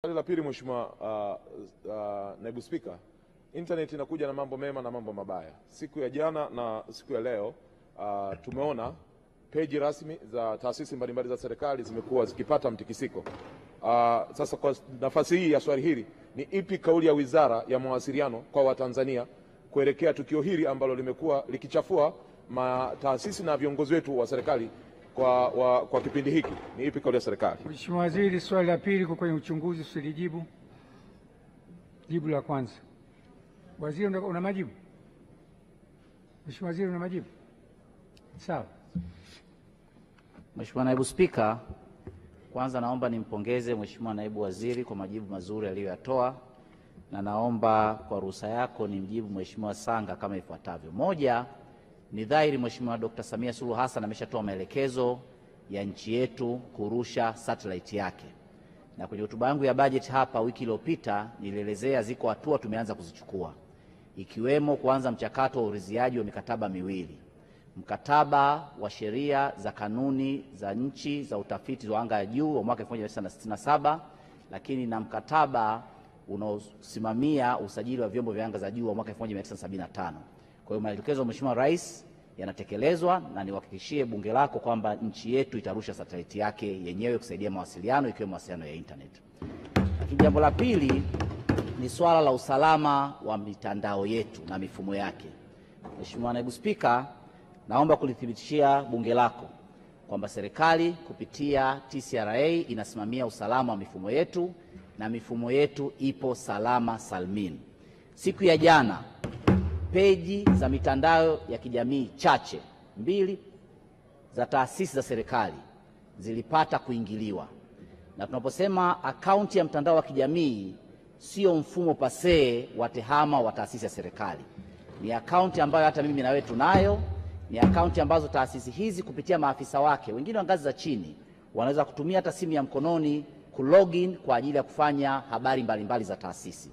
Swali la pili, Mheshimiwa Naibu Spika, internet inakuja na mambo mema na mambo mabaya. Siku ya jana na siku ya leo tumeona peji rasmi za taasisi mbalimbali za serikali zimekuwa zikipata mtikisiko. Sasa kwa nafasi hii ya swali hili, ni ipi kauli ya Wizara ya Mawasiliano kwa Watanzania kuelekea tukio hili ambalo limekuwa likichafua taasisi na viongozi wetu wa serikali kwa kipindi hiki? Ni ipi kauli ya serikali? Mheshimiwa Waziri, swali la pili kwa kwenye uchunguzi, usilijibu. Jibu la kwanza. Waziri, una majibu? Mheshimiwa Waziri, una majibu? Sawa. Mheshimiwa Naibu Spika, kwanza naomba nimpongeze Mheshimiwa Naibu Waziri kwa majibu mazuri aliyoyatoa, na naomba kwa ruhusa yako nimjibu Mheshimiwa Sanga kama ifuatavyo. Moja, ni dhahiri Mheshimiwa Dr. Samia Suluhu Hassan ameshatoa maelekezo ya nchi yetu kurusha satellite yake. Na kwenye hotuba yangu ya bajeti hapa wiki iliyopita nilielezea ziko hatua tumeanza kuzichukua, ikiwemo kuanza mchakato wa uridhiaji wa mikataba miwili. Mkataba wa sheria za kanuni za nchi za utafiti wa anga ya juu wa mwaka 1967, lakini na mkataba unaosimamia usajili wa vyombo vya anga za juu wa mwaka 1975. Kwa hiyo maelekezo ya Mheshimiwa Rais yanatekelezwa, na niwahakikishie bunge lako kwamba nchi yetu itarusha satellite yake yenyewe kusaidia mawasiliano, ikiwemo mawasiliano ya internet. Lakini jambo la pili ni swala la usalama wa mitandao yetu na mifumo yake. Mheshimiwa Naibu Spika, naomba kulithibitishia bunge lako kwamba serikali kupitia TCRA inasimamia usalama wa mifumo yetu na mifumo yetu ipo salama salmin. Siku ya jana peji za mitandao ya kijamii chache mbili za taasisi za serikali zilipata kuingiliwa. Na tunaposema akaunti ya mtandao wa kijamii, sio mfumo pasee wa tehama wa taasisi ya serikali. Ni akaunti ambayo hata mimi na wewe tunayo, ni akaunti ambazo taasisi hizi kupitia maafisa wake, wengine wa ngazi za chini, wanaweza kutumia hata simu ya mkononi kulogin kwa ajili ya kufanya habari mbalimbali za taasisi.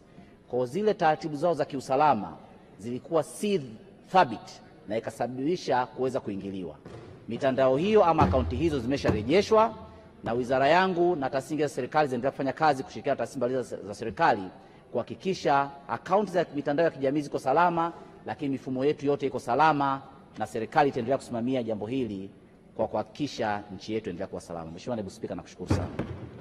Kwa zile taratibu zao za kiusalama zilikuwa si thabiti na ikasababisha kuweza kuingiliwa. Mitandao hiyo ama akaunti hizo zimesharejeshwa, na wizara yangu na taasisi za serikali zinaendelea kufanya kazi kushirikiana na taasisi mbalimbali za serikali kuhakikisha akaunti za mitandao ya kijamii ziko salama, lakini mifumo yetu yote iko salama, na serikali itaendelea kusimamia jambo hili kwa kuhakikisha nchi yetu inaendelea kuwa salama. Mheshimiwa Naibu Spika, nakushukuru sana.